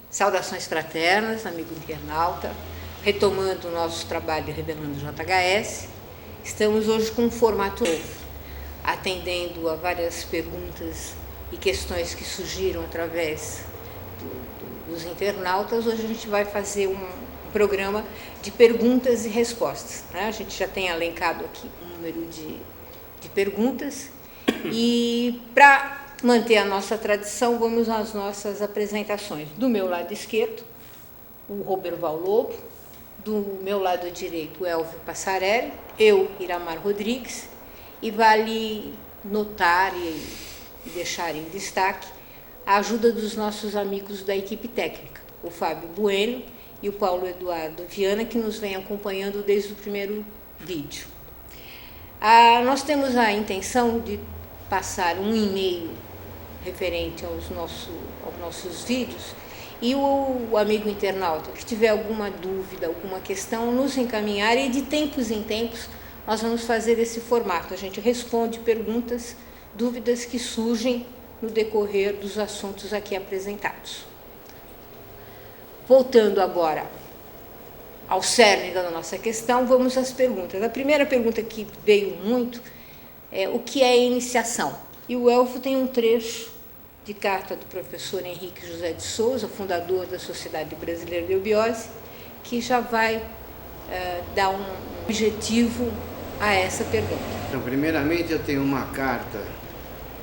Saudações fraternas, amigo internauta. Retomando o nosso trabalho de Revelando JHS, estamos hoje com um formato novo, atendendo a várias perguntas e questões que surgiram através dos internautas. Hoje a gente vai fazer um programa de perguntas e respostas, né? A gente já tem elencado aqui um número de perguntas e, para manter a nossa tradição, vamos às nossas apresentações. Do meu lado esquerdo, o Roberval Lobo, do meu lado direito, o Elvio Passarelli, eu, Iramar Rodrigues, e vale notar e deixar em destaque a ajuda dos nossos amigos da equipe técnica, o Fábio Bueno e o Paulo Eduardo Viana, que nos vem acompanhando desde o primeiro vídeo. Nós temos a intenção de passar um e-mail referente aos nossos vídeos, e o amigo internauta que tiver alguma dúvida, alguma questão, nos encaminhar, e de tempos em tempos nós vamos fazer esse formato. A gente responde perguntas, dúvidas que surgem no decorrer dos assuntos aqui apresentados. Voltando agora ao cerne da nossa questão, vamos às perguntas. A primeira pergunta que veio muito é o que é iniciação? E o Elfo tem um trecho de carta do professor Henrique José de Souza, fundador da Sociedade Brasileira de Eubiose, que já vai dar um objetivo a essa pergunta. Então, primeiramente, eu tenho uma carta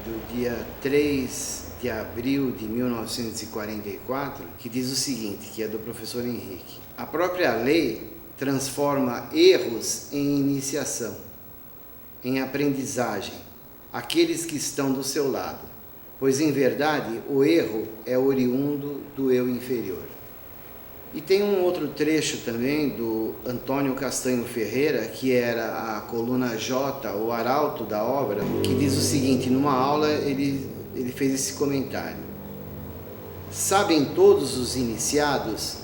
do dia 3 de abril de 1944, que diz o seguinte, que é do professor Henrique. A própria lei transforma erros em iniciação, em aprendizagem, aqueles que estão do seu lado, pois, em verdade, o erro é oriundo do eu inferior. E tem um outro trecho também do Antônio Castanho Ferreira, que era a coluna J, o arauto da obra, que diz o seguinte, numa aula ele fez esse comentário. Sabem todos os iniciados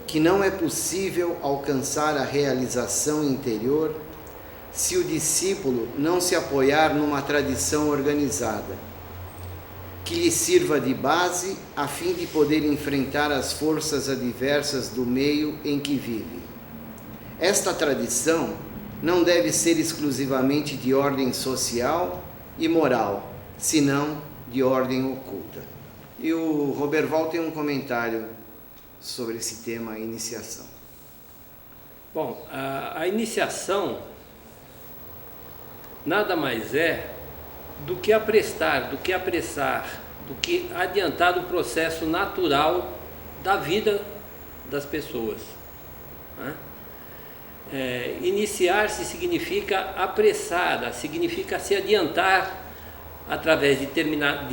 que não é possível alcançar a realização interior se o discípulo não se apoiar numa tradição organizada, que lhe sirva de base a fim de poder enfrentar as forças adversas do meio em que vive. Esta tradição não deve ser exclusivamente de ordem social e moral, senão de ordem oculta. E o Roberval tem um comentário sobre esse tema, a iniciação. Bom, a iniciação nada mais é do que apressar, do que adiantar o processo natural da vida das pessoas, né? Iniciar-se significa apressar, significa se adiantar através de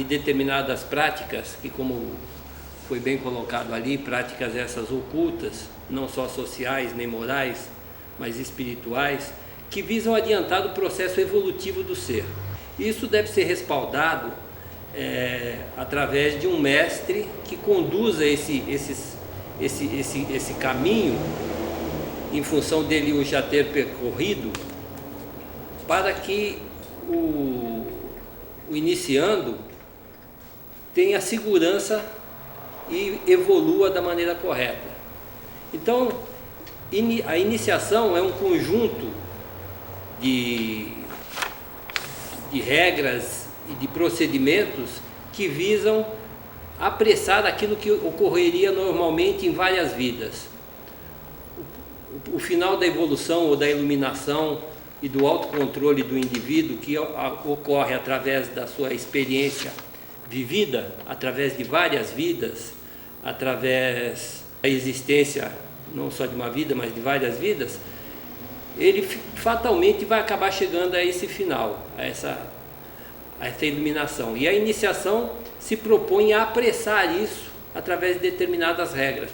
determinadas práticas, que, como foi bem colocado ali, práticas essas ocultas, não só sociais nem morais, mas espirituais, que visam adiantar o processo evolutivo do ser. Isso deve ser respaldado através de um mestre que conduza esse caminho, em função dele o já ter percorrido, para que o iniciando tenha segurança e evolua da maneira correta. Então, a iniciação é um conjunto de regras e de procedimentos que visam apressar aquilo que ocorreria normalmente em várias vidas. O final da evolução ou da iluminação e do autocontrole do indivíduo, que ocorre através da sua experiência vivida, através de várias vidas, através da existência não só de uma vida, mas de várias vidas, ele fatalmente vai acabar chegando a esse final, a essa iluminação. E a iniciação se propõe a apressar isso através de determinadas regras.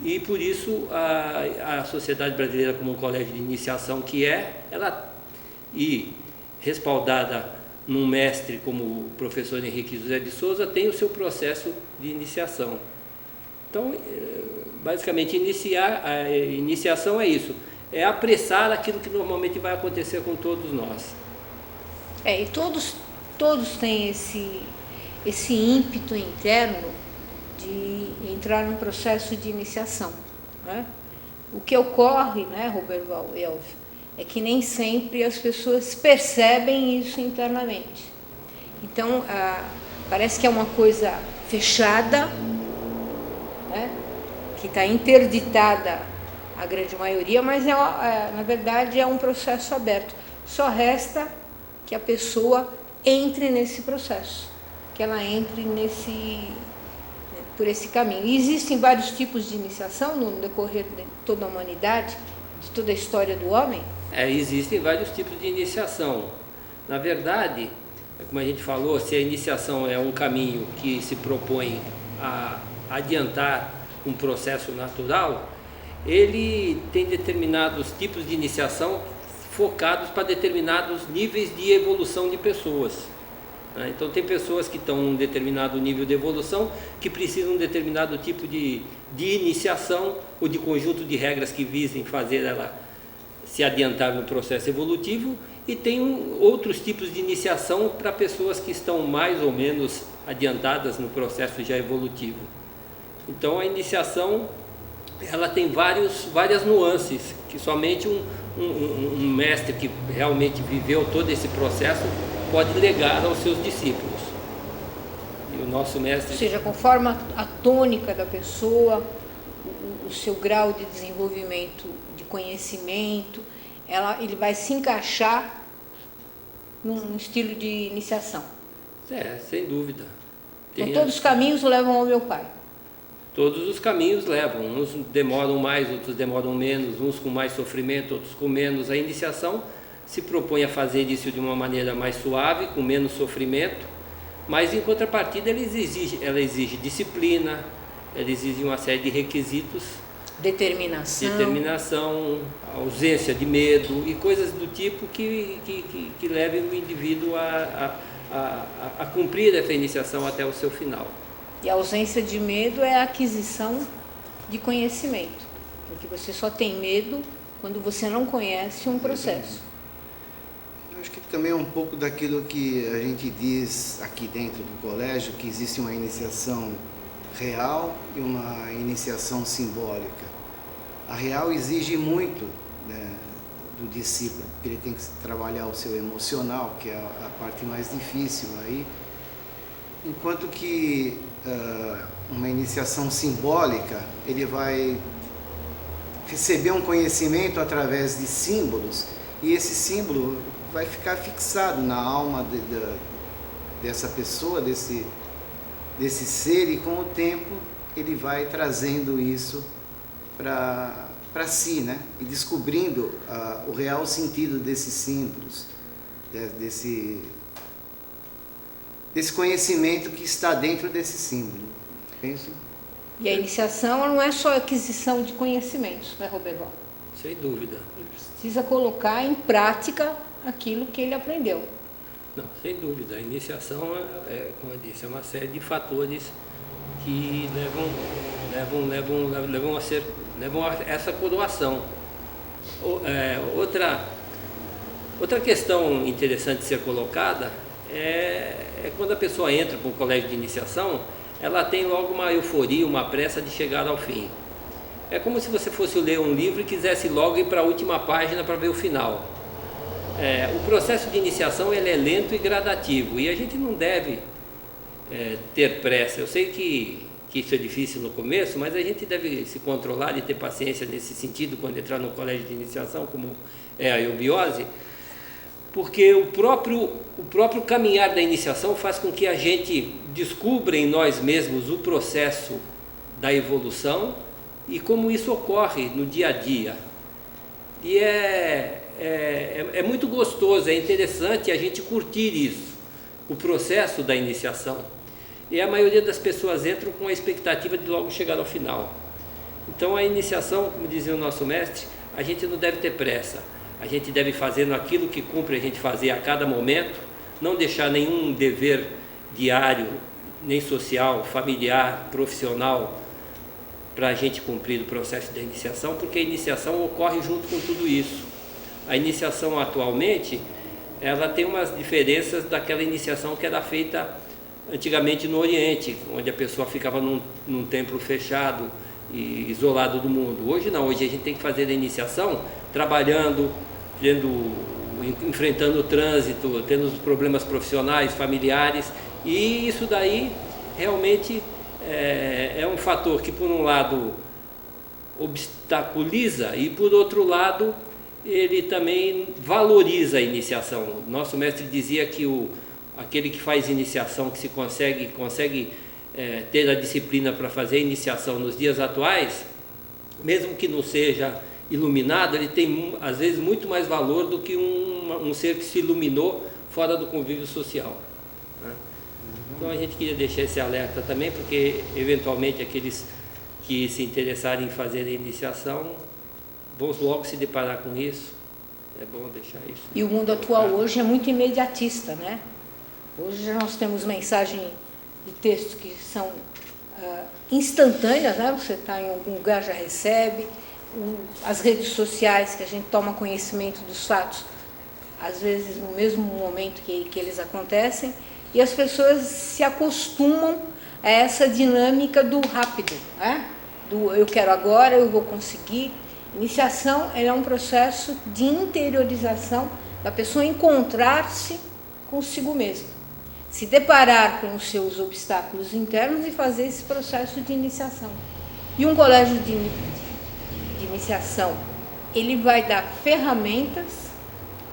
E por isso a Sociedade Brasileira, como um colégio de iniciação que e respaldada num mestre como o professor Henrique José de Souza, tem o seu processo de iniciação. Então, basicamente, a iniciação é isso, é apressar aquilo que normalmente vai acontecer com todos nós. E todos têm esse ímpeto interno de entrar num processo de iniciação, né? O que ocorre, né, Roberval e Elvio, é que nem sempre as pessoas percebem isso internamente. Então, parece que é uma coisa fechada, né, que está interditada a grande maioria, mas na verdade é um processo aberto. Só resta que a pessoa entre nesse processo, que ela entre por esse caminho. E existem vários tipos de iniciação no decorrer de toda a humanidade, de toda a história do homem? Existem vários tipos de iniciação. Na verdade, como a gente falou, se a iniciação é um caminho que se propõe a adiantar um processo natural, ele tem determinados tipos de iniciação focados para determinados níveis de evolução de pessoas. Então tem pessoas que estão em um determinado nível de evolução que precisam de um determinado tipo de iniciação ou de conjunto de regras que visem fazer ela se adiantar no processo evolutivo, e tem outros tipos de iniciação para pessoas que estão mais ou menos adiantadas no processo já evolutivo. Então a iniciação ela tem várias nuances que somente um mestre que realmente viveu todo esse processo pode legar aos seus discípulos. E o nosso mestre... Ou seja, conforme a tônica da pessoa, o seu grau de desenvolvimento, de conhecimento, ele vai se encaixar num estilo de iniciação. Sem dúvida. Então todos os caminhos levam ao meu Pai. Todos os caminhos levam, uns demoram mais, outros demoram menos, uns com mais sofrimento, outros com menos. A iniciação se propõe a fazer isso de uma maneira mais suave, com menos sofrimento, mas em contrapartida ela exige disciplina, ela exige uma série de requisitos. Determinação, ausência de medo e coisas do tipo que levem o indivíduo a cumprir essa iniciação até o seu final. E a ausência de medo é a aquisição de conhecimento, porque você só tem medo quando você não conhece um processo. Eu acho que também é um pouco daquilo que a gente diz aqui dentro do colégio, que existe uma iniciação real e uma iniciação simbólica. A real exige muito, né, do discípulo, porque ele tem que trabalhar o seu emocional, que é a parte mais difícil aí, enquanto que uma iniciação simbólica, ele vai receber um conhecimento através de símbolos, e esse símbolo vai ficar fixado na alma dessa pessoa, desse ser, e com o tempo ele vai trazendo isso para si, né? E descobrindo o real sentido desses símbolos, desse conhecimento que está dentro desse símbolo. Penso. E a iniciação não é só aquisição de conhecimentos, né, Roberval? Sem dúvida. Ele precisa colocar em prática aquilo que ele aprendeu. Não, sem dúvida. A iniciação, como eu disse, é uma série de fatores que levam a essa coroação. Outra questão interessante de ser colocada é quando a pessoa entra para um colégio de iniciação, ela tem logo uma euforia, uma pressa de chegar ao fim. É como se você fosse ler um livro e quisesse logo ir para a última página para ver o final. O processo de iniciação ele é lento e gradativo, e a gente não deve ter pressa. Eu sei que isso é difícil no começo, mas a gente deve se controlar e ter paciência nesse sentido quando entrar no colégio de iniciação, como é a eubiose, porque o próprio caminhar da iniciação faz com que a gente descubra em nós mesmos o processo da evolução e como isso ocorre no dia a dia. E é muito gostoso, é interessante a gente curtir isso, o processo da iniciação. E a maioria das pessoas entram com a expectativa de logo chegar ao final. Então a iniciação, como dizia o nosso mestre, a gente não deve ter pressa. A gente deve fazer aquilo que cumpre a gente fazer a cada momento, não deixar nenhum dever diário, nem social, familiar, profissional, para a gente cumprir o processo da iniciação, porque a iniciação ocorre junto com tudo isso. A iniciação atualmente, ela tem umas diferenças daquela iniciação que era feita antigamente no Oriente, onde a pessoa ficava num templo fechado e isolado do mundo. Hoje não, hoje a gente tem que fazer a iniciação trabalhando, enfrentando o trânsito, tendo os problemas profissionais, familiares, e isso daí realmente é um fator que, por um lado, obstaculiza e, por outro lado, ele também valoriza a iniciação. Nosso mestre dizia que aquele que faz iniciação, que se consegue ter a disciplina para fazer a iniciação nos dias atuais, mesmo que não seja iluminado, ele tem às vezes muito mais valor do que um ser que se iluminou fora do convívio social, né? Então a gente queria deixar esse alerta também, porque eventualmente aqueles que se interessarem em fazer a iniciação vão logo se deparar com isso. É bom deixar isso. E o mundo atual hoje é muito imediatista, né? Hoje nós temos mensagem de texto que são instantâneas, né? Você está em algum lugar, já recebe. As redes sociais, que a gente toma conhecimento dos fatos, às vezes no mesmo momento que eles acontecem, e as pessoas se acostumam a essa dinâmica do rápido, né? Do eu quero agora, eu vou conseguir. Iniciação é um processo de interiorização da pessoa encontrar-se consigo mesma, se deparar com os seus obstáculos internos e fazer esse processo de iniciação. E um colégio de iniciação, ele vai dar ferramentas,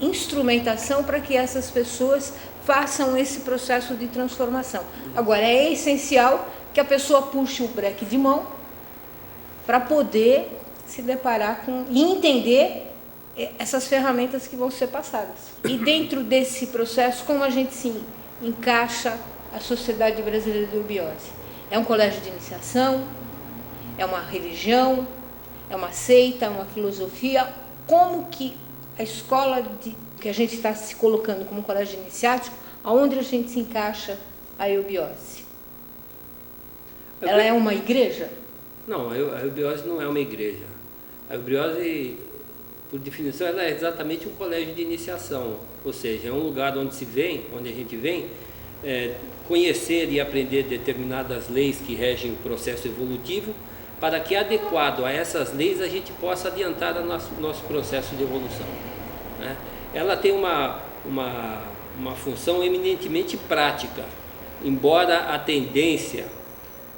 instrumentação para que essas pessoas façam esse processo de transformação. Agora, é essencial que a pessoa puxe o breque de mão para poder se deparar com e entender essas ferramentas que vão ser passadas. E dentro desse processo, como a gente se encaixa a Sociedade Brasileira de Eubiose? É um colégio de iniciação? É uma religião? É uma seita? É uma filosofia? Como que a escola que a gente está se colocando como colégio iniciático, aonde a gente se encaixa a eubiose? Ela é uma igreja? Não, a eubiose não é uma igreja. A eubiose, por definição, ela é exatamente um colégio de iniciação, ou seja, é um lugar onde a gente vem conhecer e aprender determinadas leis que regem o processo evolutivo, para que, adequado a essas leis, a gente possa adiantar o nosso processo de evolução, né? Ela tem uma função eminentemente prática, embora a tendência,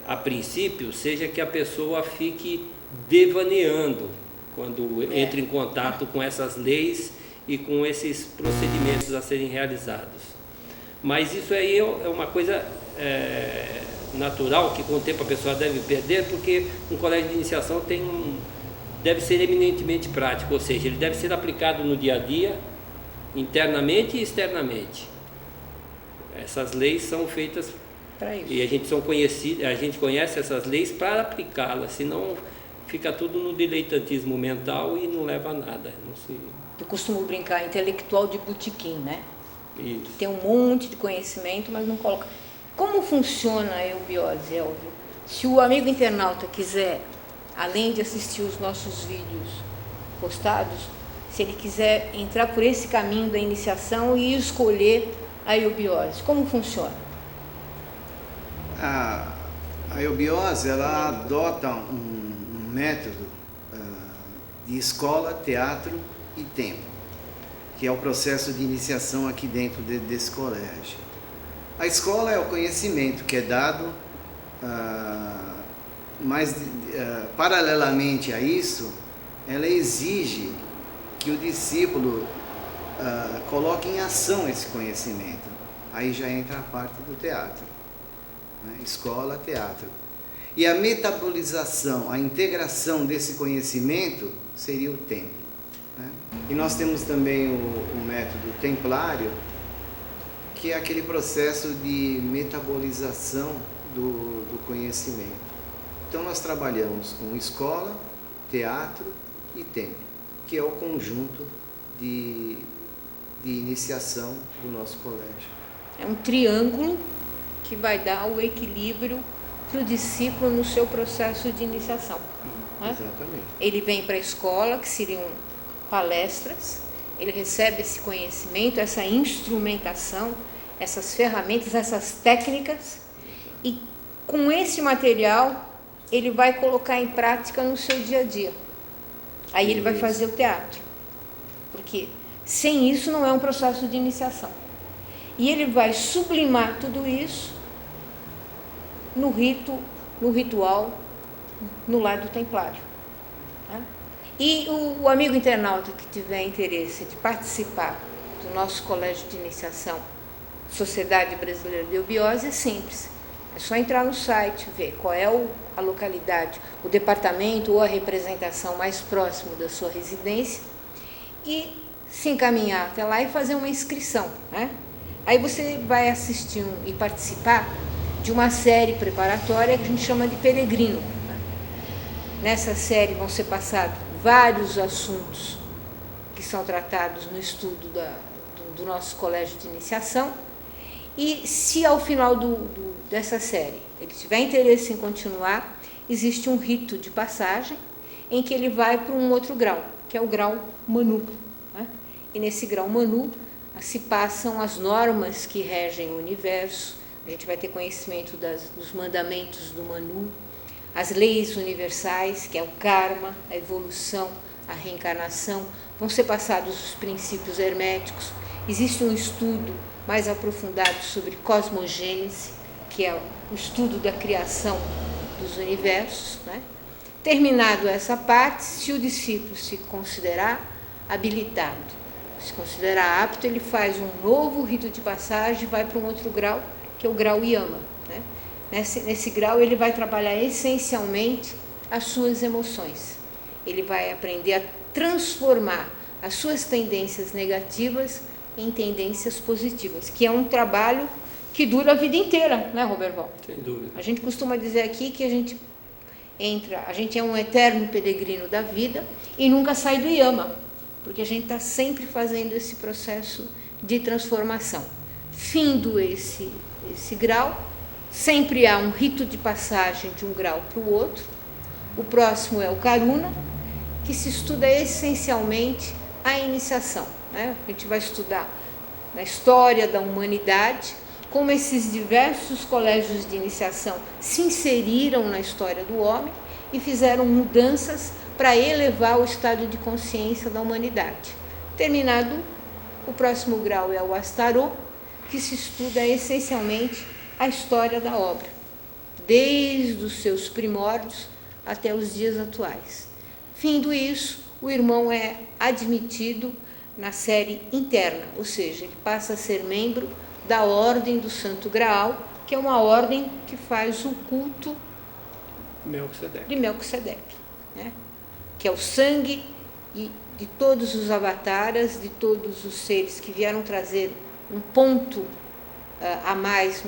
a princípio, seja que a pessoa fique devaneando quando entra em contato com essas leis e com esses procedimentos a serem realizados. Mas isso aí é uma coisa natural, que com o tempo a pessoa deve perder, porque um colégio de iniciação deve ser eminentemente prático, ou seja, ele deve ser aplicado no dia a dia, internamente e externamente. Essas leis são feitas para isso. E a gente conhece essas leis para aplicá-las, senão fica tudo no dileitantismo mental e não leva a nada. Eu costumo brincar, intelectual de botequim, né? Isso. Tem um monte de conhecimento, mas não coloca. Como funciona a eubiose, Elvio? Se o amigo internauta quiser, além de assistir os nossos vídeos postados, se ele quiser entrar por esse caminho da iniciação e escolher a eubiose, como funciona? A eubiose, ela adota um método de escola, teatro e tempo, que é o processo de iniciação aqui dentro desse colégio. A escola é o conhecimento que é dado, mas paralelamente a isso, ela exige que o discípulo coloque em ação esse conhecimento. Aí já entra a parte do teatro, né? Escola, teatro. E a metabolização, a integração desse conhecimento seria o tempo, né? E nós temos também o método templário, que é aquele processo de metabolização do conhecimento. Então nós trabalhamos com escola, teatro e tempo, que é o conjunto de iniciação do nosso colégio. É um triângulo que vai dar o equilíbrio para o discípulo no seu processo de iniciação, né? Exatamente. Ele vem para a escola, que seriam palestras, ele recebe esse conhecimento, essa instrumentação, essas ferramentas, essas técnicas, e com esse material ele vai colocar em prática no seu dia a dia. Aí ele vai fazer o teatro, porque sem isso não é um processo de iniciação. E ele vai sublimar tudo isso no rito, no ritual, no lado templário. Tá? E o amigo internauta que tiver interesse de participar do nosso colégio de iniciação, Sociedade Brasileira de Eubiose, é simples. É só entrar no site, ver qual é a localidade, o departamento ou a representação mais próximo da sua residência e se encaminhar até lá e fazer uma inscrição, né? Aí você vai assistir e participar de uma série preparatória que a gente chama de Peregrino. Né? Nessa série vão ser passados vários assuntos que são tratados no estudo do nosso colégio de iniciação. E se ao final dessa série ele tiver interesse em continuar, existe um rito de passagem em que ele vai para um outro grau, que é o grau Manu. Né? E nesse grau Manu se passam as normas que regem o universo, a gente vai ter conhecimento dos mandamentos do Manu, as leis universais, que é o karma, a evolução, a reencarnação, vão ser passados os princípios herméticos, existe um estudo mais aprofundado sobre cosmogênese, que é o estudo da criação dos universos. Né? Terminado essa parte, se o discípulo se considerar habilitado, se considerar apto, ele faz um novo rito de passagem e vai para um outro grau, que é o grau Yama. Né? Nesse grau ele vai trabalhar essencialmente as suas emoções. Ele vai aprender a transformar as suas tendências negativas em tendências positivas, que é um trabalho que dura a vida inteira, né, Roberval? Sem dúvida. A gente costuma dizer aqui que a gente é um eterno peregrino da vida e nunca sai do Yama, porque a gente está sempre fazendo esse processo de transformação. Findo esse grau, sempre há um rito de passagem de um grau para o outro. O próximo é o Karuna, que se estuda essencialmente a iniciação. Né? A gente vai estudar na história da humanidade, como esses diversos colégios de iniciação se inseriram na história do homem e fizeram mudanças para elevar o estado de consciência da humanidade. Terminado, o próximo grau é o Astarô, que se estuda essencialmente a história da obra, desde os seus primórdios até os dias atuais. Findo isso, o irmão é admitido na série interna, ou seja, ele passa a ser membro da Ordem do Santo Graal, que é uma ordem que faz o culto de Melquisedeque, né? Que é o sangue de todos os avataras, de todos os seres que vieram trazer um ponto a mais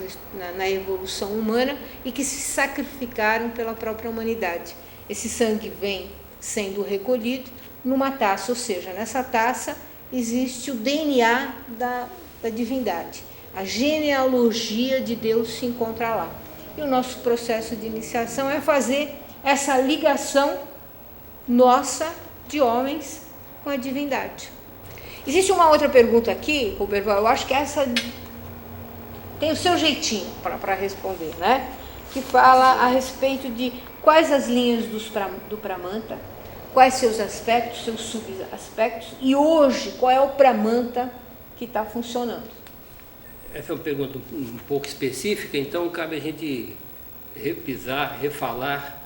na evolução humana e que se sacrificaram pela própria humanidade. Esse sangue vem sendo recolhido numa taça, ou seja, nessa taça existe o DNA da divindade. A genealogia de Deus se encontra lá. E o nosso processo de iniciação é fazer essa ligação nossa, de homens, com a divindade. Existe uma outra pergunta aqui, Roberval, eu acho que essa tem o seu jeitinho para responder, né? Que fala a respeito de quais as linhas do Pramanta, quais seus aspectos, seus subaspectos, e hoje qual é o Pramanta que está funcionando. Essa é uma pergunta um pouco específica, então cabe a gente refalar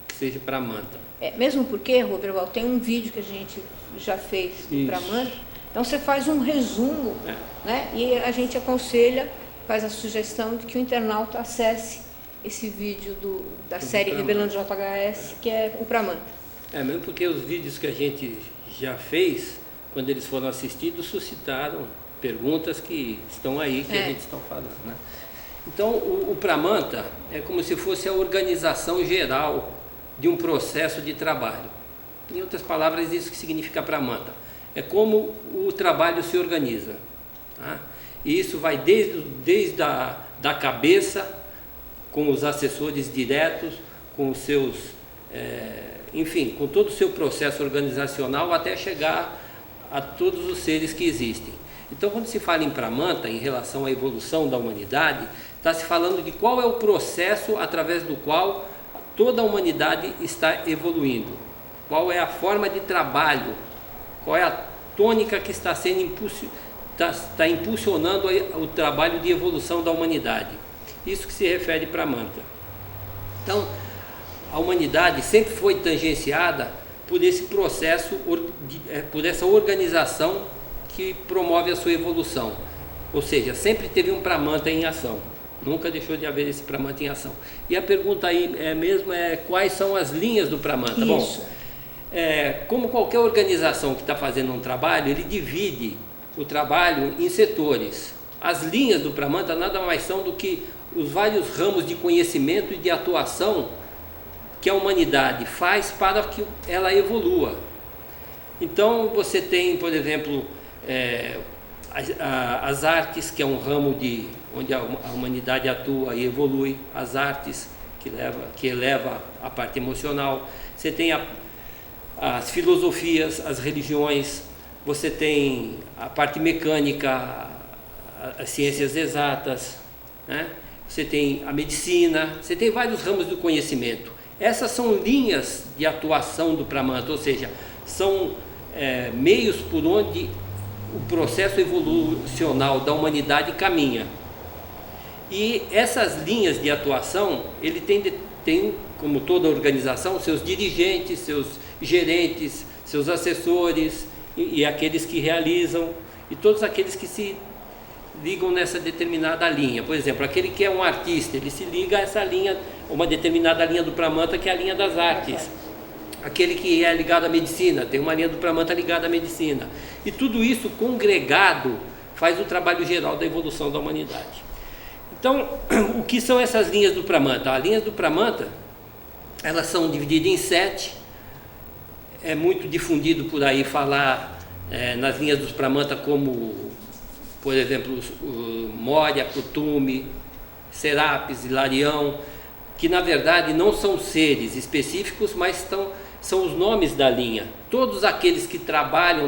que seja Pramanta. Mesmo porque, Roberval, tem um vídeo que a gente já fez do Pramanta, então você faz um resumo, né? E a gente aconselha, faz a sugestão de que o internauta acesse esse vídeo da série Revelando JHS, que é o Pramanta. Mesmo porque os vídeos que a gente já fez, quando eles foram assistidos, suscitaram perguntas que estão aí, que a gente está falando. Né? Então, o Pramanta é como se fosse a organização geral de um processo de trabalho. Em outras palavras, isso que significa Pramanta. É como o trabalho se organiza. Tá? E isso vai desde a cabeça, com os assessores diretos, com os seus... enfim, com todo o seu processo organizacional até chegar a todos os seres que existem. Então, quando se fala em Pramanta, em relação à evolução da humanidade, está se falando de qual é o processo através do qual toda a humanidade está evoluindo, qual é a forma de trabalho, qual é a tônica que está sendo está impulsionando o trabalho de evolução da humanidade. Isso que se refere Pramanta. Então, a humanidade sempre foi tangenciada por esse processo, por essa organização que promove a sua evolução. Ou seja, sempre teve um Pramanta em ação. Nunca deixou de haver esse Pramanta em ação. E a pergunta aí é quais são as linhas do Pramanta? Isso. Bom, como qualquer organização que está fazendo um trabalho, ele divide o trabalho em setores. As linhas do Pramanta nada mais são do que os vários ramos de conhecimento e de atuação que a humanidade faz para que ela evolua. Então você tem, por exemplo, as artes, que é um ramo onde a humanidade atua e evolui, as artes que eleva a parte emocional. Você tem as filosofias, as religiões, você tem a parte mecânica, as ciências exatas, né? Você tem a medicina, você tem vários ramos do conhecimento. Essas são linhas de atuação do Pramanta, ou seja, são meios por onde o processo evolucional da humanidade caminha. E essas linhas de atuação, ele tem, como toda organização, seus dirigentes, seus gerentes, seus assessores e aqueles que realizam, e todos aqueles que se ligam nessa determinada linha. Por exemplo, aquele que é um artista, ele se liga a essa linha, uma determinada linha do Pramanta, que é a linha das artes. Aquele que é ligado à medicina, tem uma linha do Pramanta ligada à medicina. E tudo isso congregado faz o trabalho geral da evolução da humanidade. Então, o que são essas linhas do Pramanta? As linhas do Pramanta, elas são divididas em 7. É muito difundido por aí falar nas linhas dos Pramanta como, por exemplo, Moria, Kuthumi, Serapis, Hilarião, que na verdade não são seres específicos, mas são os nomes da linha. Todos aqueles que trabalham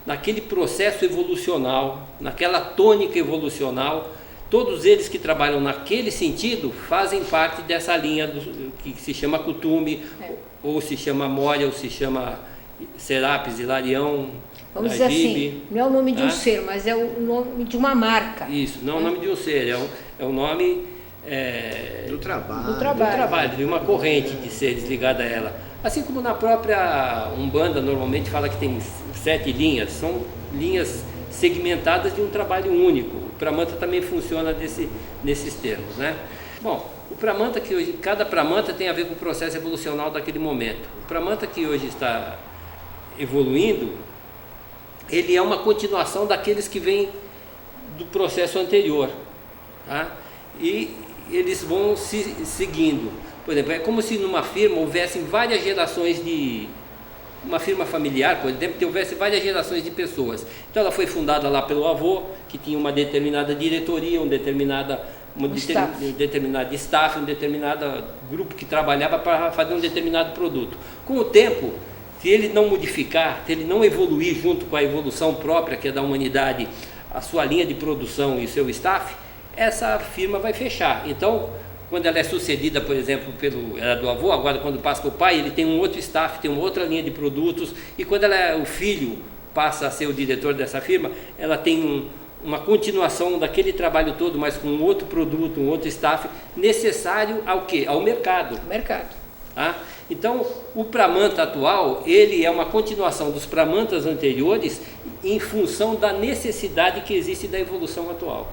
naquele processo evolucional, naquela tônica evolucional, todos eles que trabalham naquele sentido fazem parte dessa linha que se chama Kuthumi, ou se chama Moria, ou se chama Serapis, Hilarião. Vamos dizer assim, não é o nome de um ser, mas é o nome de uma marca. Isso, não é o nome de um ser, é o nome do trabalho. Do trabalho, de uma corrente de seres ligada a ela. Assim como na própria Umbanda normalmente fala que tem 7 linhas, são linhas segmentadas de um trabalho único. O Pramanta também funciona nesses termos, né? Bom, o Pramanta que hoje, cada Pramanta tem a ver com o processo evolucional daquele momento. O Pramanta que hoje está evoluindo, ele é uma continuação daqueles que vêm do processo anterior, tá? E eles vão se seguindo. Por exemplo, é como se numa firma houvessem várias gerações uma firma familiar, por exemplo, que houvesse várias gerações de pessoas. Então ela foi fundada lá pelo avô, que tinha uma determinada diretoria, um determinado staff, um determinado grupo que trabalhava para fazer um determinado produto. Com o tempo, se ele não modificar, se ele não evoluir junto com a evolução própria, que é da humanidade, a sua linha de produção e o seu staff, essa firma vai fechar. Então, quando ela é sucedida, por exemplo, era do avô, agora quando passa para o pai, ele tem um outro staff, tem uma outra linha de produtos, e quando o filho passa a ser o diretor dessa firma, ela tem uma continuação daquele trabalho todo, mas com um outro produto, um outro staff, necessário ao quê? Ao mercado. Mercado. Tá? Então, o Pramanta atual, ele é uma continuação dos Pramantas anteriores em função da necessidade que existe da evolução atual.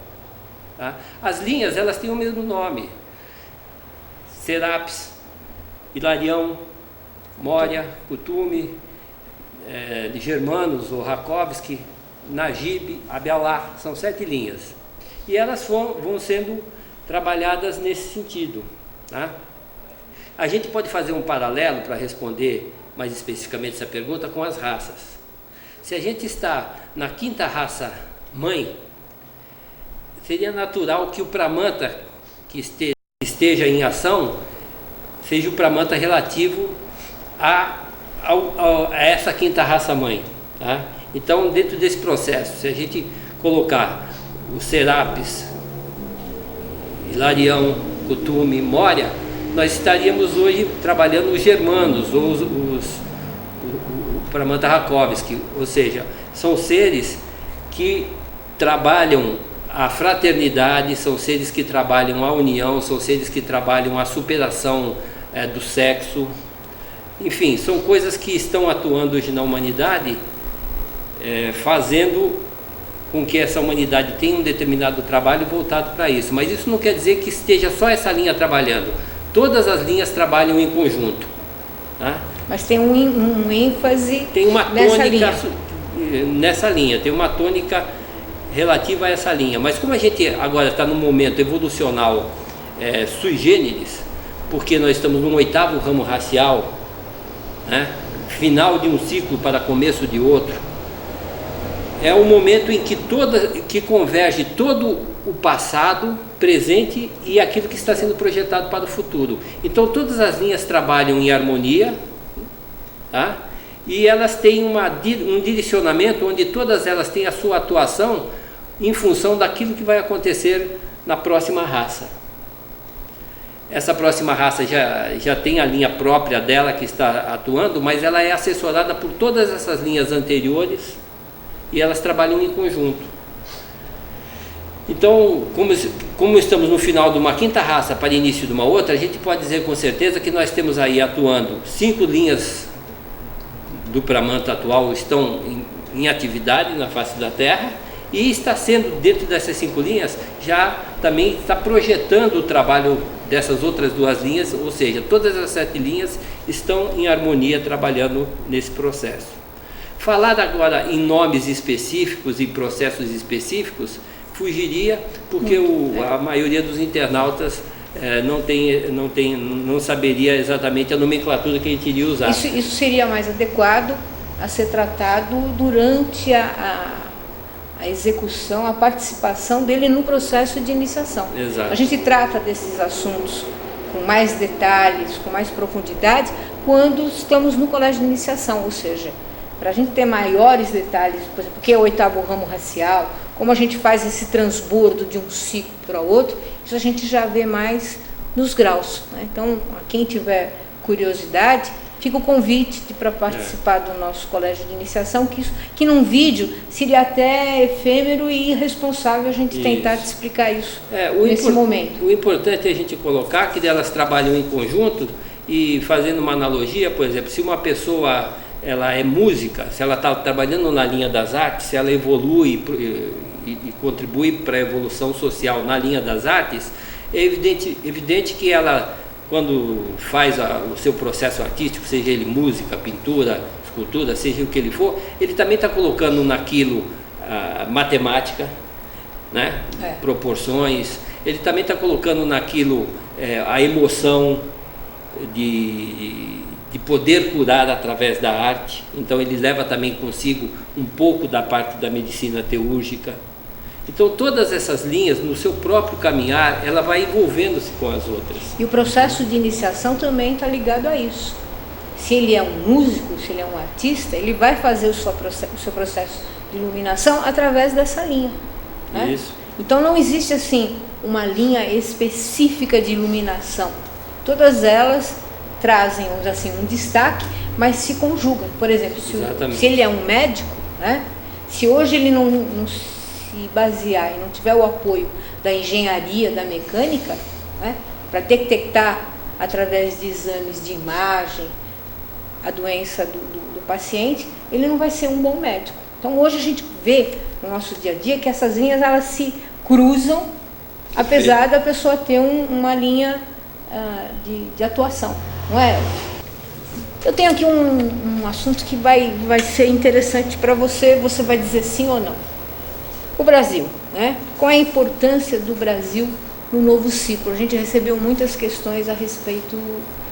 Tá? As linhas, elas têm o mesmo nome. Serapis, Hilarião, Moria, Kuthumi, de Germanos, ou Rakovsky, Najib, Abialá, são 7 linhas. E elas vão sendo trabalhadas nesse sentido. Tá? A gente pode fazer um paralelo para responder mais especificamente essa pergunta com as raças. Se a gente está na 5ª raça mãe, seria natural que o Pramanta que esteja em ação seja o Pramanta relativo a essa 5ª raça mãe. Tá? Então, dentro desse processo, se a gente colocar os Serapes, Hilarião, Kuthumi, Moria, nós estaríamos hoje trabalhando os germanos, ou o Pramanta Rakovsky, ou seja, são seres que trabalham a fraternidade, são seres que trabalham a união, são seres que trabalham a superação do sexo. Enfim, são coisas que estão atuando hoje na humanidade, fazendo com que essa humanidade tenha um determinado trabalho voltado para isso. Mas isso não quer dizer que esteja só essa linha trabalhando. Todas as linhas trabalham em conjunto. Tá? Mas tem um ênfase tem uma tônica nessa linha. Tem uma tônica relativa a essa linha. Mas como a gente agora está num momento evolucional sui generis, porque nós estamos num 8º ramo racial, né? Final de um ciclo para começo de outro, é o momento em que converge todo o passado, presente e aquilo que está sendo projetado para o futuro. Então todas as linhas trabalham em harmonia, tá? E elas têm um direcionamento onde todas elas têm a sua atuação em função daquilo que vai acontecer na próxima raça. Essa próxima raça já tem a linha própria dela que está atuando, mas ela é assessorada por todas essas linhas anteriores e elas trabalham em conjunto. Então, como estamos no final de uma 5ª raça para início de uma outra, a gente pode dizer com certeza que nós temos aí atuando 5 linhas do Pramanta atual estão em atividade na face da Terra, e está sendo, dentro dessas 5 linhas, já também está projetando o trabalho dessas outras 2 linhas, ou seja, todas as 7 linhas estão em harmonia trabalhando nesse processo. Falar agora em nomes específicos e processos específicos fugiria, porque a maioria dos internautas não saberia exatamente a nomenclatura que a gente iria usar. Isso seria mais adequado a ser tratado durante a execução, a participação dele no processo de iniciação. Exato. A gente trata desses assuntos com mais detalhes, com mais profundidade, quando estamos no colégio de iniciação, ou seja, para a gente ter maiores detalhes, por exemplo, o que é o 8º ramo racial, como a gente faz esse transbordo de um ciclo para outro, isso a gente já vê mais nos graus, né? Então, a quem tiver curiosidade, fica o convite para participar do nosso colégio de iniciação, que num vídeo seria até efêmero e irresponsável a gente tentar te explicar isso nesse momento. O importante é a gente colocar que elas trabalham em conjunto e fazendo uma analogia, por exemplo, se uma pessoa ela é música, se ela está trabalhando na linha das artes, se ela evolui e contribui para a evolução social na linha das artes, é evidente que ela, quando faz o seu processo artístico, seja ele música, pintura, escultura, seja o que ele for, ele também está colocando naquilo matemática, né? Proporções, ele também está colocando naquilo a emoção de poder curar através da arte. Então ele leva também consigo um pouco da parte da medicina teúrgica. Então todas essas linhas, no seu próprio caminhar, ela vai envolvendo-se com as outras. E o processo de iniciação também está ligado a isso. Se ele é um músico, se ele é um artista, ele vai fazer o seu processo de iluminação através dessa linha, né? Isso. Então não existe assim uma linha específica de iluminação. Todas elas trazem, vamos dizer assim, um destaque, mas se conjugam. Por exemplo, se ele é um médico, né? Se hoje ele não se basear e não tiver o apoio da engenharia, da mecânica, né, para detectar através de exames de imagem a doença do paciente, ele não vai ser um bom médico. Então hoje a gente vê no nosso dia a dia que essas linhas elas se cruzam, apesar da pessoa ter uma linha de atuação, não é? Eu tenho aqui um assunto que vai ser interessante para você vai dizer sim ou não. O Brasil, né? Qual é a importância do Brasil no novo ciclo? A gente recebeu muitas questões a respeito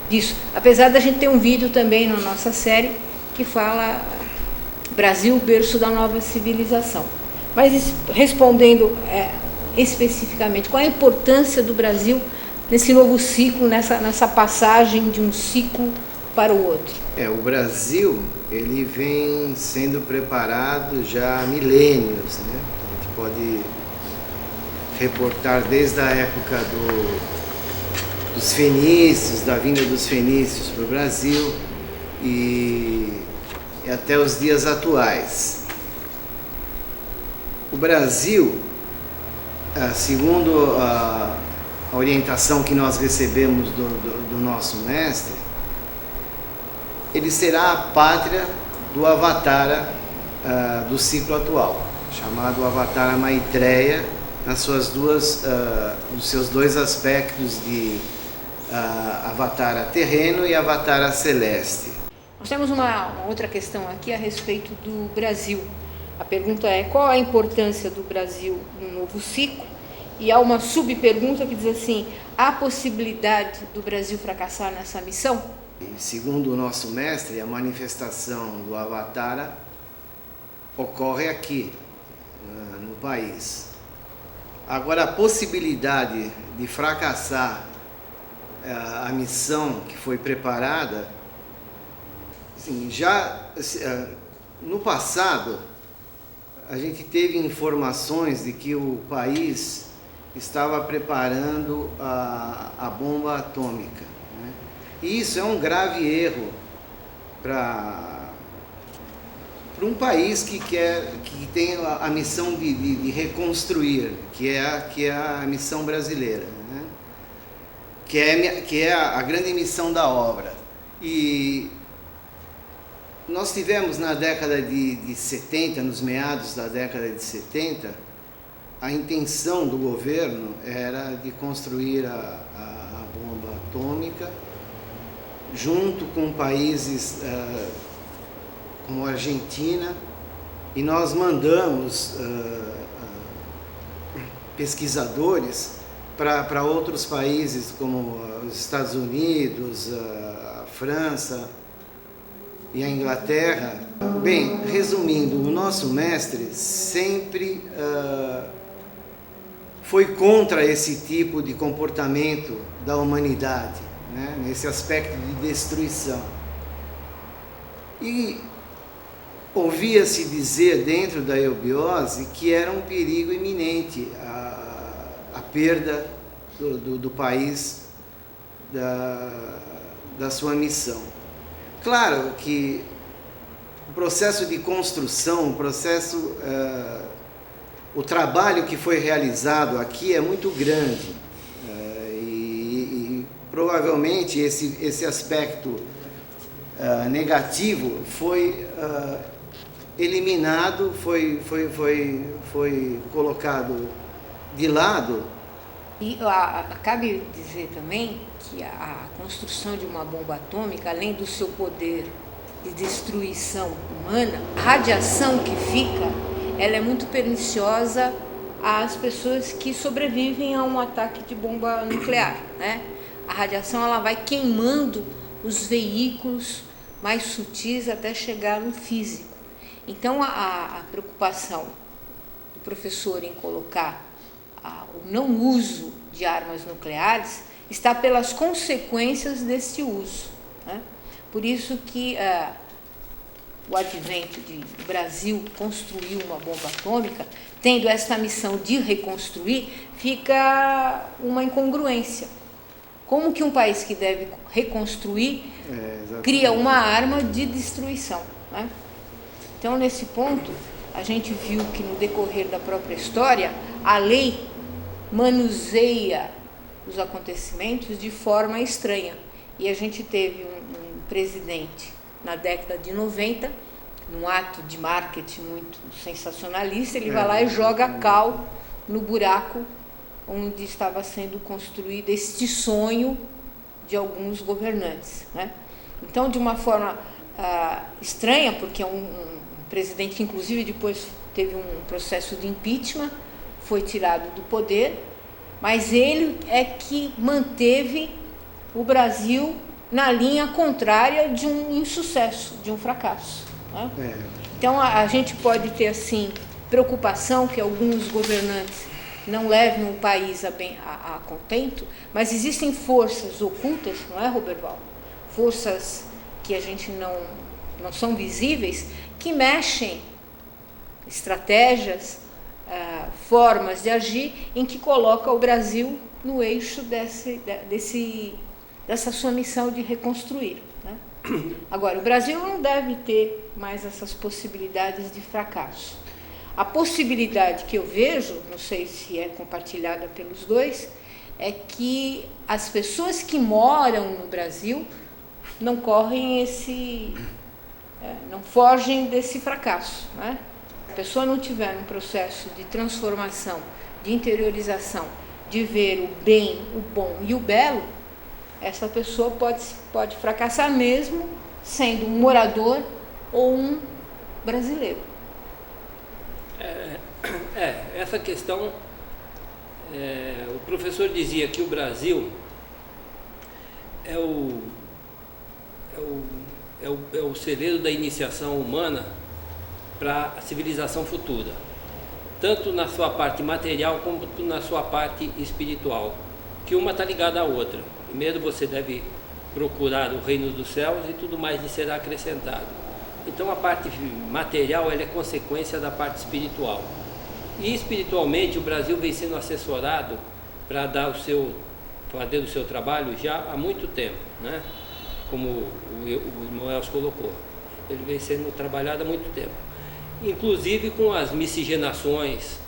disso, apesar da gente ter um vídeo também na nossa série que fala Brasil, berço da nova civilização. Mas respondendo especificamente, qual é a importância do Brasil nesse novo ciclo, nessa passagem de um ciclo para o outro? O Brasil, ele vem sendo preparado já há milênios, né? A gente pode reportar desde a época dos fenícios, da vinda dos fenícios para o Brasil e até os dias atuais. O Brasil, segundo a orientação que nós recebemos do nosso mestre, ele será a pátria do Avatara do ciclo atual, chamado Avatara Maitreya, nos seus dois aspectos de Avatara terreno e Avatara celeste. Nós temos uma outra questão aqui a respeito do Brasil. A pergunta é: qual a importância do Brasil no novo ciclo? E há uma subpergunta que diz assim: há possibilidade do Brasil fracassar nessa missão? Segundo o nosso mestre, a manifestação do Avatara ocorre aqui, no país. Agora, a possibilidade de fracassar a missão que foi preparada, assim, já no passado, a gente teve informações de que o país estava preparando a bomba atômica, né? E isso é um grave erro para um país que tem a missão de reconstruir, que é a missão brasileira, né? que é a grande missão da obra. E nós tivemos na década de 70, nos meados da década de 70, a intenção do governo era de construir a bomba atômica junto com países como a Argentina, e nós mandamos pesquisadores para outros países como os Estados Unidos, a França e a Inglaterra. Bem, resumindo, o nosso mestre sempre foi contra esse tipo de comportamento da humanidade, né? Nesse aspecto de destruição. E ouvia-se dizer dentro da eubiose que era um perigo iminente a perda do país da sua missão. Claro que o processo de construção, o trabalho que foi realizado aqui é muito grande, e provavelmente esse aspecto negativo foi eliminado, foi colocado de lado. E cabe dizer também que a construção de uma bomba atômica, além do seu poder de destruição humana, a radiação que fica, ela é muito perniciosa às pessoas que sobrevivem a um ataque de bomba nuclear, né? A radiação, ela vai queimando os veículos mais sutis até chegar no físico. Então, a preocupação do professor em colocar o não uso de armas nucleares está pelas consequências desse uso, né? Por isso que o advento do Brasil construir uma bomba atômica, tendo esta missão de reconstruir, fica uma incongruência. Como que um país que deve reconstruir cria uma arma de destruição, né? Então, nesse ponto, a gente viu que no decorrer da própria história, a lei manuseia os acontecimentos de forma estranha. E a gente teve um presidente na década de 90, num ato de marketing muito sensacionalista, ele vai lá e joga cal no buraco onde estava sendo construído este sonho de alguns governantes, né? Então, de uma forma estranha, porque um presidente, inclusive, depois teve um processo de impeachment, foi tirado do poder, mas ele é que manteve o Brasil na linha contrária de um insucesso, de um fracasso, né? Então, a gente pode ter, assim, preocupação que alguns governantes não levem o país a contento, mas existem forças ocultas, não é, Roberval? Forças que a gente não são visíveis, que mexem estratégias, formas de agir, em que coloca o Brasil no eixo dessa sua missão de reconstruir, né? Agora, o Brasil não deve ter mais essas possibilidades de fracasso. A possibilidade que eu vejo, não sei se é compartilhada pelos dois, é que as pessoas que moram no Brasil não não fogem desse fracasso, né? Se a pessoa não tiver um processo de transformação, de interiorização, de ver o bem, o bom e o belo, essa pessoa pode fracassar mesmo sendo um morador ou um brasileiro. Essa questão, o professor dizia que o Brasil é o celeiro da iniciação humana para a civilização futura, tanto na sua parte material como na sua parte espiritual, que uma está ligada à outra. Primeiro você deve procurar o reino dos céus e tudo mais lhe será acrescentado. Então a parte material ela é consequência da parte espiritual. E espiritualmente o Brasil vem sendo assessorado para fazer o seu trabalho já há muito tempo, né? Como o irmão Elcio colocou. Ele vem sendo trabalhado há muito tempo. Inclusive com as miscigenações.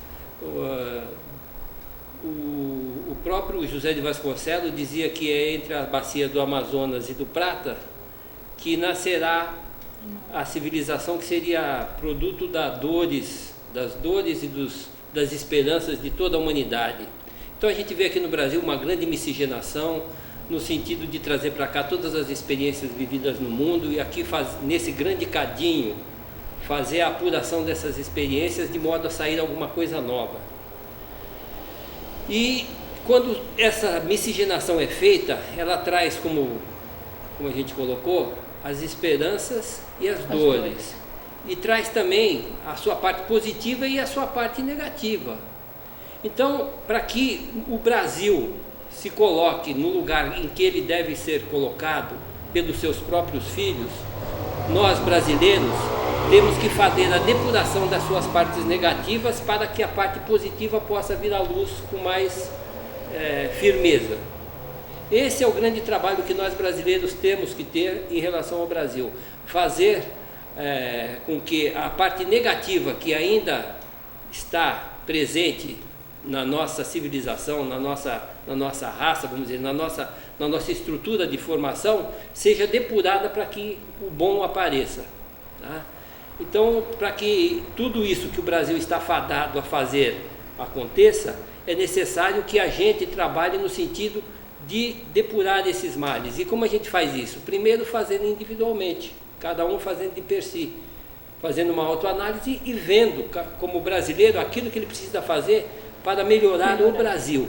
O próprio José de Vasconcelos dizia que é entre a bacia do Amazonas e do Prata que nascerá a civilização que seria produto das dores e das esperanças de toda a humanidade. Então a gente vê aqui no Brasil uma grande miscigenação no sentido de trazer para cá todas as experiências vividas no mundo e aqui nesse grande cadinho fazer a apuração dessas experiências de modo a sair alguma coisa nova. E quando essa miscigenação é feita, ela traz, como a gente colocou, as esperanças e as dores. E traz também a sua parte positiva e a sua parte negativa. Então, para que o Brasil se coloque no lugar em que ele deve ser colocado pelos seus próprios filhos, nós brasileiros temos que fazer a depuração das suas partes negativas para que a parte positiva possa vir à luz com mais firmeza. Esse é o grande trabalho que nós brasileiros temos que ter em relação ao Brasil. Fazer com que a parte negativa que ainda está presente na nossa civilização, na nossa raça, vamos dizer, na nossa estrutura de formação, seja depurada para que o bom apareça, tá? Então, para que tudo isso que o Brasil está fadado a fazer aconteça, é necessário que a gente trabalhe no sentido de depurar esses males. E como a gente faz isso? Primeiro fazendo individualmente, cada um fazendo de per si, fazendo uma autoanálise e vendo como brasileiro aquilo que ele precisa fazer para melhorar o Brasil.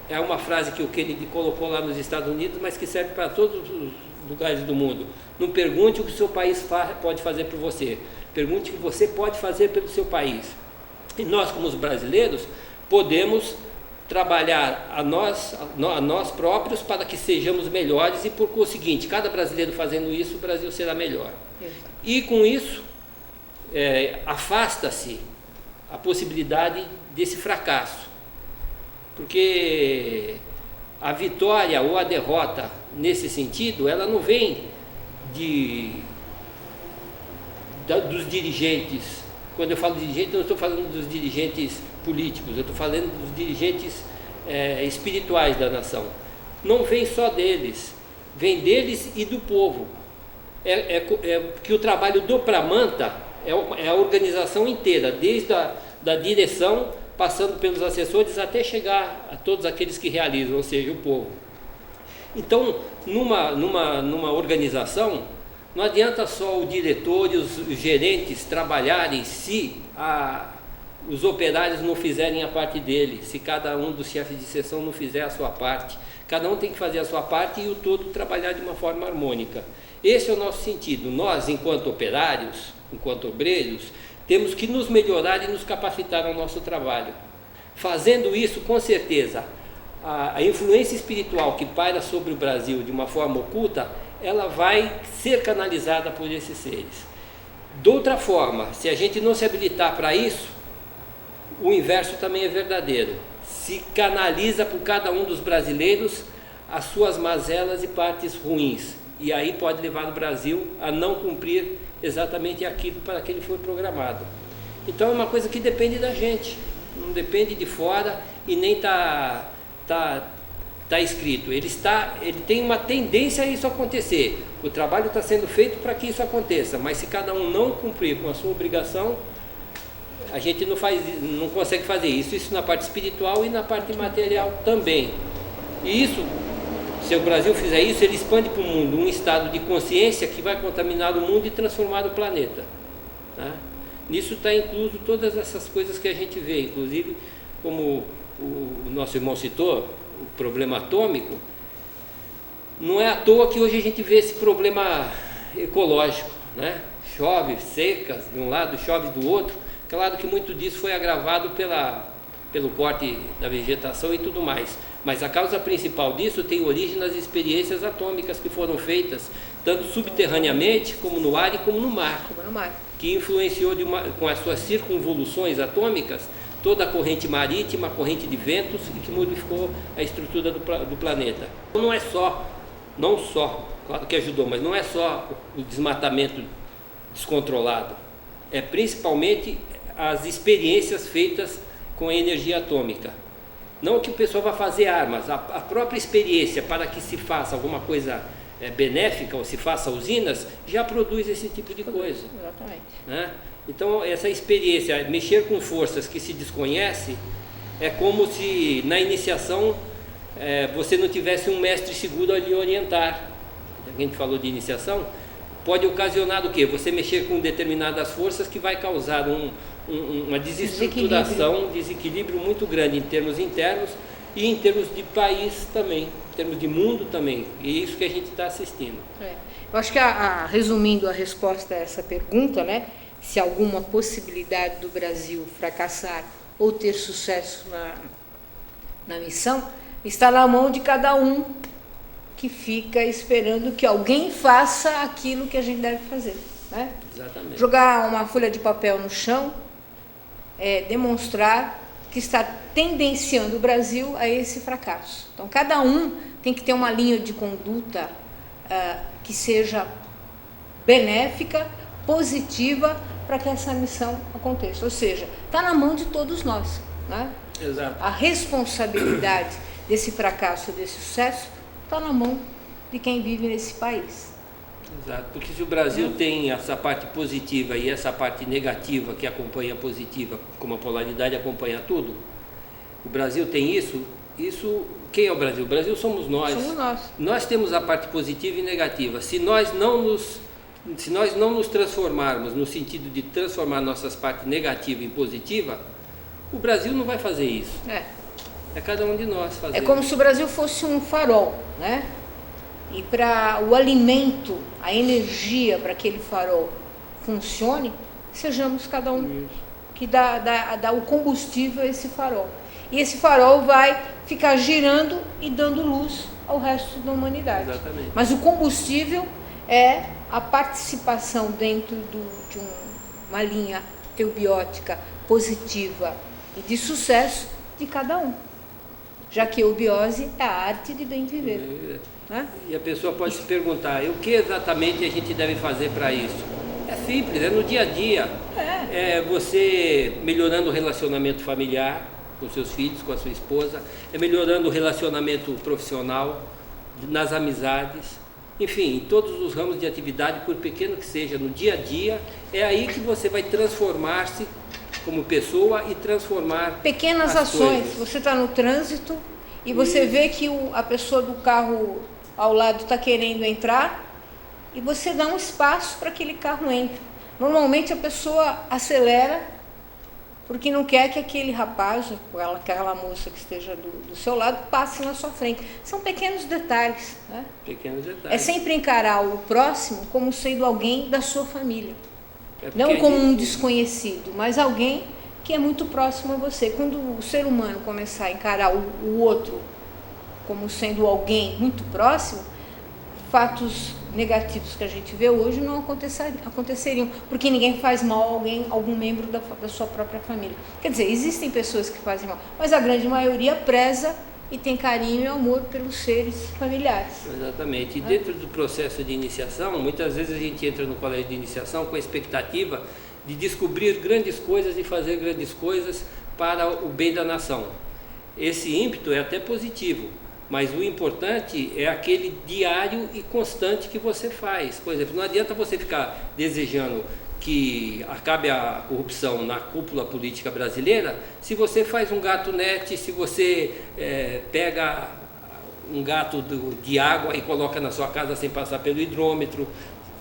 É uma frase que o Kennedy colocou lá nos Estados Unidos, mas que serve para todos os lugares do mundo. Não pergunte o que o seu país pode fazer por você, pergunte o que você pode fazer pelo seu país. E nós, como os brasileiros, podemos trabalhar a nós próprios para que sejamos melhores e, por conseguinte, cada brasileiro fazendo isso, o Brasil será melhor. E com isso, afasta-se a possibilidade desse fracasso, porque a vitória ou a derrota nesse sentido, ela não vem dos dirigentes. Quando eu falo dirigente, não estou falando dos dirigentes políticos, eu estou falando dos dirigentes espirituais da nação. Não vem só deles, vem deles e do povo. Que o trabalho do Pramanta é a organização inteira, desde da direção, passando pelos assessores até chegar a todos aqueles que realizam, ou seja, o povo. Então, numa organização, não adianta só o diretor e os gerentes trabalharem se os operários não fizerem a parte dele, se cada um dos chefes de seção não fizer a sua parte. Cada um tem que fazer a sua parte e o todo trabalhar de uma forma harmônica. Esse é o nosso sentido. Nós, enquanto operários, enquanto obreiros, temos que nos melhorar e nos capacitar ao nosso trabalho. Fazendo isso, com certeza, a influência espiritual que paira sobre o Brasil de uma forma oculta, ela vai ser canalizada por esses seres. De outra forma, se a gente não se habilitar para isso, o inverso também é verdadeiro. Se canaliza por cada um dos brasileiros as suas mazelas e partes ruins. E aí pode levar o Brasil a não cumprir exatamente aquilo para que ele foi programado. Então é uma coisa que depende da gente, não depende de fora e nem está escrito. Ele tem uma tendência a isso acontecer. O trabalho está sendo feito para que isso aconteça, mas se cada um não cumprir com a sua obrigação, a gente não consegue fazer isso. Isso na parte espiritual e na parte material também. E isso, se o Brasil fizer isso, ele expande para o mundo um estado de consciência que vai contaminar o mundo e transformar o planeta. Tá? Nisso está incluso todas essas coisas que a gente vê, inclusive, como o nosso irmão citou, o problema atômico. Não é à toa que hoje a gente vê esse problema ecológico, né? Chove, secas de um lado, chove do outro. Claro que muito disso foi agravado pelo corte da vegetação e tudo mais. Mas a causa principal disso tem origem nas experiências atômicas que foram feitas, tanto subterraneamente, como no ar e como no mar. Que influenciou com as suas circunvoluções atômicas toda a corrente marítima, a corrente de ventos e que modificou a estrutura do planeta. Não só, claro que ajudou, mas não é só o desmatamento descontrolado, é principalmente as experiências feitas com a energia atômica. Não que o pessoal vá fazer armas, a própria experiência para que se faça alguma coisa benéfica ou se faça usinas, já produz esse tipo de coisa. Exatamente. Né? Então essa experiência, mexer com forças que se desconhece, é como se na iniciação você não tivesse um mestre seguro a lhe orientar. A gente falou de iniciação, pode ocasionar o quê? Você mexer com determinadas forças que vai causar uma desestruturação, desequilíbrio muito grande em termos internos e em termos de país também, em termos de mundo também. E é isso que a gente está assistindo. Eu acho que, resumindo a resposta a essa pergunta, né, se há alguma possibilidade do Brasil fracassar ou ter sucesso na missão, está na mão de cada um que fica esperando que alguém faça aquilo que a gente deve fazer. Né? Exatamente. Jogar uma folha de papel no chão é demonstrar que está tendenciando o Brasil a esse fracasso. Então, cada um tem que ter uma linha de conduta que seja benéfica, positiva, para que essa missão aconteça. Ou seja, está na mão de todos nós. Né? Exato. A responsabilidade desse fracasso, desse sucesso, está na mão de quem vive nesse país. Exato, porque se o Brasil tem essa parte positiva e essa parte negativa que acompanha a positiva, como a polaridade acompanha tudo, o Brasil tem isso, quem é o Brasil? O Brasil somos nós. Somos nós. Nós temos a parte positiva e negativa. Se nós não nos transformarmos no sentido de transformar nossas partes negativa em positiva, o Brasil não vai fazer isso. É cada um de nós fazer. É como se o Brasil fosse um farol, né? E para o alimento, a energia para aquele farol funcione, sejamos cada um que dá o combustível a esse farol. E esse farol vai ficar girando e dando luz ao resto da humanidade. Exatamente. Mas o combustível é a participação dentro de uma linha eubiótica positiva e de sucesso de cada um. Já que a eubiose é a arte de bem viver. Né? E a pessoa pode se perguntar, o que exatamente a gente deve fazer para isso? É simples, é no dia a dia. É você melhorando o relacionamento familiar com seus filhos, com a sua esposa, é melhorando o relacionamento profissional, nas amizades, enfim, em todos os ramos de atividade, por pequeno que seja, no dia a dia, é aí que você vai transformar-se como pessoa e transformar pequenas as ações. coisas. Você está no trânsito e você vê que a pessoa do carro ao lado está querendo entrar e você dá um espaço para que aquele carro entre. Normalmente a pessoa acelera porque não quer que aquele rapaz, aquela moça que esteja do seu lado, passe na sua frente. São pequenos detalhes. Né? Pequenos detalhes. É sempre encarar o próximo como sendo alguém da sua família. Não como um desconhecido, mas alguém que é muito próximo a você. Quando o ser humano começar a encarar o outro como sendo alguém muito próximo, fatos negativos que a gente vê hoje não aconteceriam, porque ninguém faz mal a alguém, algum membro da sua própria família. Quer dizer, existem pessoas que fazem mal, mas a grande maioria preza e tem carinho e amor pelos seres familiares. Exatamente. E dentro do processo de iniciação, muitas vezes a gente entra no colégio de iniciação com a expectativa de descobrir grandes coisas e fazer grandes coisas para o bem da nação. Esse ímpeto é até positivo, mas o importante é aquele diário e constante que você faz. Por exemplo, não adianta você ficar desejando que acabe a corrupção na cúpula política brasileira se você faz um gato net, se você pega um gato de água e coloca na sua casa sem passar pelo hidrômetro.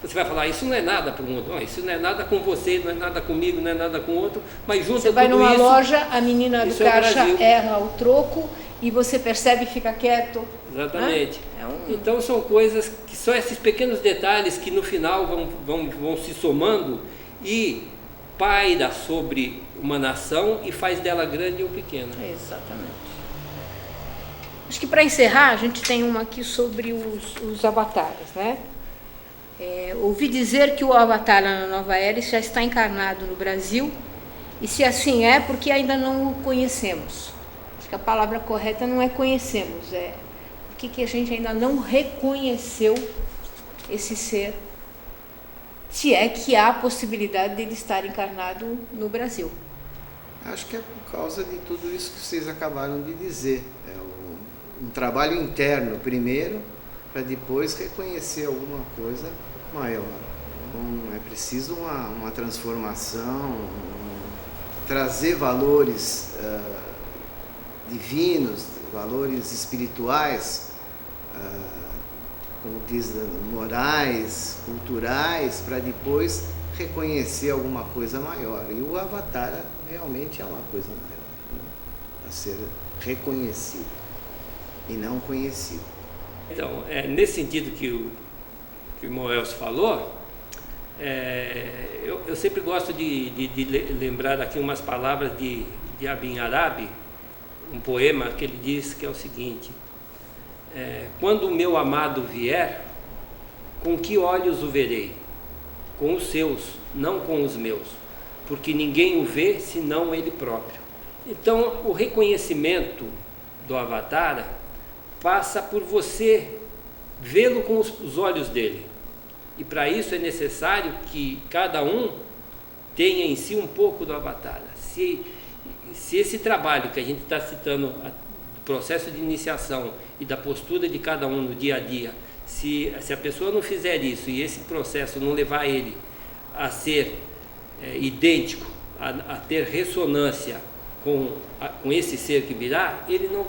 Você vai falar, isso não é nada para o mundo, não, isso não é nada com você, não é nada comigo, não é nada com o outro, mas junto você vai tudo numa isso, loja, a menina do caixa é erra o troco e você percebe e fica quieto. Exatamente. Então são coisas que só esses pequenos detalhes que no final vão se somando e paira sobre uma nação e faz dela grande ou pequena. Exatamente. Acho que para encerrar, a gente tem uma aqui sobre os avatares, né? Ouvi dizer que o avatar na nova era já está encarnado no Brasil, e se assim é, porque ainda não o conhecemos. Acho que a palavra correta não é conhecemos, é porque a gente ainda não reconheceu esse ser, se é que há a possibilidade dele estar encarnado no Brasil. Acho que é por causa de tudo isso que vocês acabaram de dizer. É um trabalho interno primeiro, para depois reconhecer alguma coisa maior. Então, é preciso uma transformação, trazer valores divinos, valores espirituais, como diz, morais, culturais, para depois reconhecer alguma coisa maior. E o avatar realmente é uma coisa maior, né? A ser reconhecido e não conhecido. Então, nesse sentido que o Moelso falou, eu sempre gosto de lembrar aqui umas palavras de Ibn Arabi, um poema que ele diz que é o seguinte: quando o meu amado vier, com que olhos o verei? Com os seus, não com os meus, porque ninguém o vê senão ele próprio. Então, o reconhecimento do avatar passa por você vê-lo com os olhos dele. E para isso é necessário que cada um tenha em si um pouco do avatar. Se esse trabalho que a gente está citando, do processo de iniciação e da postura de cada um no dia a dia, se a pessoa não fizer isso e esse processo não levar ele a ser idêntico, a ter ressonância com esse ser que virá, ele não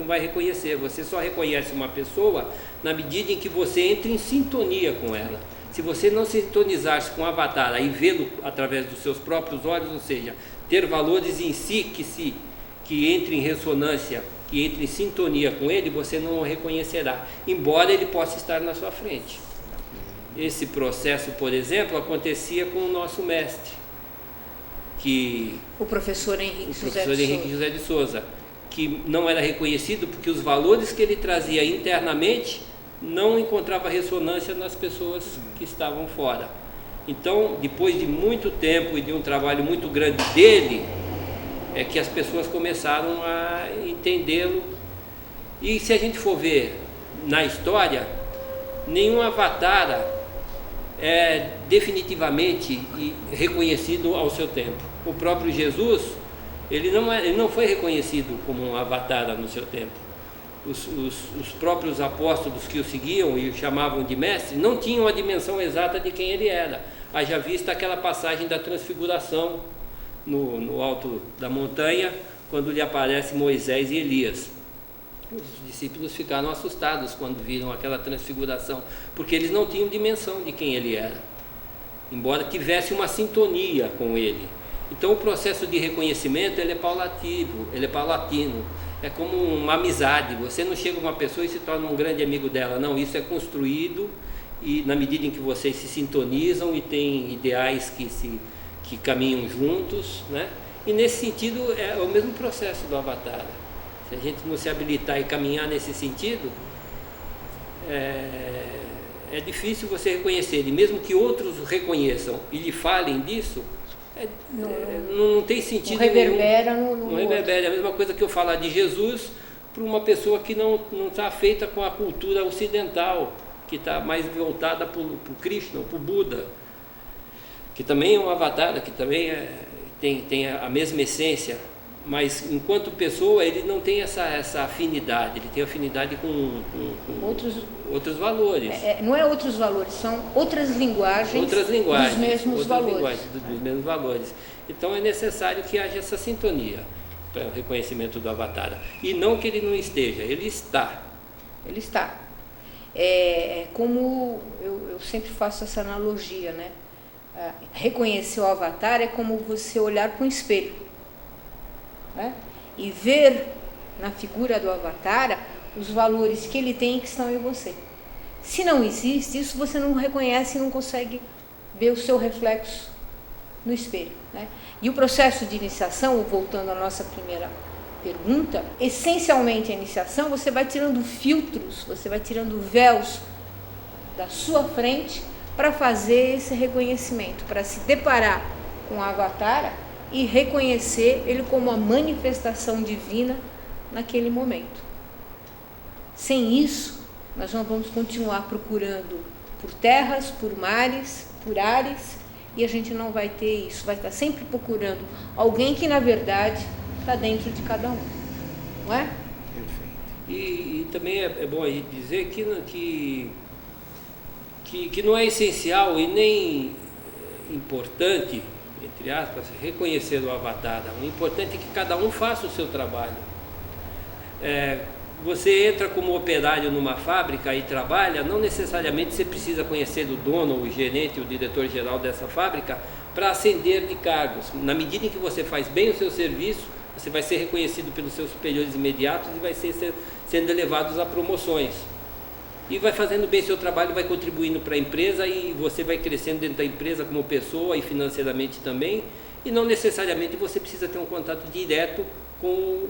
vai reconhecer. Você só reconhece uma pessoa na medida em que você entra em sintonia com ela. Se você não sintonizar-se com o avatar e vê-lo através dos seus próprios olhos, ou seja, ter valores em si que entre em ressonância, que entre em sintonia com ele, você não o reconhecerá, embora ele possa estar na sua frente. Esse processo, por exemplo, acontecia com o nosso mestre, o professor Henrique José de Souza, que não era reconhecido porque os valores que ele trazia internamente não encontrava ressonância nas pessoas que estavam fora. Então, depois de muito tempo e de um trabalho muito grande dele, é que as pessoas começaram a entendê-lo. E se a gente for ver na história, nenhum avatar é definitivamente reconhecido ao seu tempo. O próprio Jesus, ele não foi reconhecido como um avatar no seu tempo. Os próprios apóstolos que o seguiam e o chamavam de mestre não tinham a dimensão exata de quem ele era. Haja vista aquela passagem da transfiguração no alto da montanha, quando lhe aparece Moisés e Elias. Os discípulos ficaram assustados quando viram aquela transfiguração, porque eles não tinham dimensão de quem ele era, embora tivesse uma sintonia com ele. Então o processo de reconhecimento ele é paulatino, é como uma amizade. Você não chega a uma pessoa e se torna um grande amigo dela, não, isso é construído e na medida em que vocês se sintonizam e têm ideais que caminham juntos, né? E nesse sentido é o mesmo processo do avatar. Se a gente não se habilitar e caminhar nesse sentido, é difícil você reconhecer ele, mesmo que outros o reconheçam e lhe falem disso, não tem sentido não reverbera nenhum. No não reverbera. É a mesma coisa que eu falar de Jesus para uma pessoa que não está feita com a cultura ocidental, que está mais voltada para o Krishna, para o Buda, que também é um avatar, que também tem a mesma essência, mas enquanto pessoa ele não tem essa afinidade, ele tem afinidade com outros valores. Não é outros valores, são outras linguagens dos mesmos valores. Então é necessário que haja essa sintonia para o reconhecimento do avatar. E não que ele não esteja, ele está. Ele está. É como eu sempre faço essa analogia, né? Reconhecer o avatar é como você olhar para um espelho, né? E ver na figura do avatar os valores que ele tem e que estão em você. Se não existe, isso você não reconhece e não consegue ver o seu reflexo no espelho, né? E o processo de iniciação, voltando à nossa primeira pergunta, essencialmente a iniciação, você vai tirando filtros, você vai tirando véus da sua frente para fazer esse reconhecimento, para se deparar com o avatar e reconhecer ele como a manifestação divina naquele momento. Sem isso, nós não vamos continuar procurando por terras, por mares, por ares, e a gente não vai ter isso, vai estar sempre procurando alguém que na verdade está dentro de cada um, não é? Perfeito. E também é bom a gente dizer que não é essencial e nem importante, entre aspas, reconhecer o avatar. O importante é que cada um faça o seu trabalho. Você entra como operário numa fábrica e trabalha, não necessariamente você precisa conhecer o dono, o gerente, o diretor-geral dessa fábrica para ascender de cargos. Na medida em que você faz bem o seu serviço, você vai ser reconhecido pelos seus superiores imediatos e vai sendo elevados a promoções. E vai fazendo bem seu trabalho, vai contribuindo para a empresa e você vai crescendo dentro da empresa como pessoa e financeiramente também. E não necessariamente você precisa ter um contato direto com o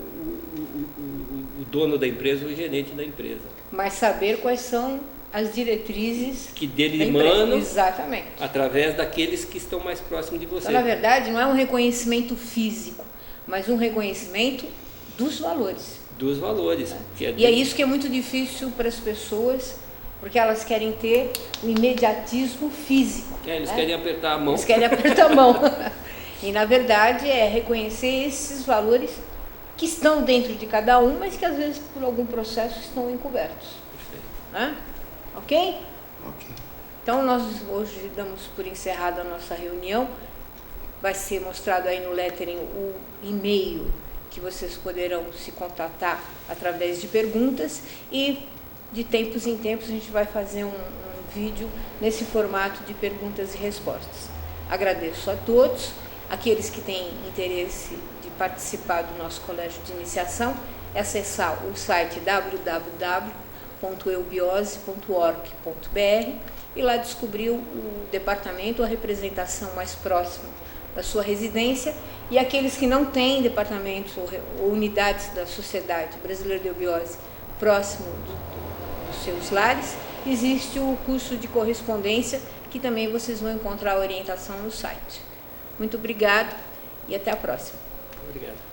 dono da empresa, o gerente da empresa. Mas saber quais são as diretrizes que dele emanam, exatamente, através daqueles que estão mais próximos de você. Então, na verdade, não é um reconhecimento físico, mas um reconhecimento dos valores. Dos valores. E é isso que é muito difícil para as pessoas, porque elas querem ter o imediatismo físico. Eles querem apertar a mão. Eles querem apertar a mão. E, na verdade, é reconhecer esses valores que estão dentro de cada um, mas que, às vezes, por algum processo, estão encobertos. Perfeito. Ok? Ok. Então, nós hoje damos por encerrada a nossa reunião. Vai ser mostrado aí no lettering o e-mail que vocês poderão se contatar através de perguntas e de tempos em tempos a gente vai fazer um vídeo nesse formato de perguntas e respostas. Agradeço a todos, aqueles que têm interesse de participar do nosso colégio de iniciação, é acessar o site www.eubiose.org.br e lá descobrir o departamento, a representação mais próxima da sua residência, e aqueles que não têm departamentos ou unidades da Sociedade Brasileira de Eubiose próximo dos seus lares, existe o curso de correspondência, que também vocês vão encontrar a orientação no site. Muito obrigado e até a próxima. Obrigado.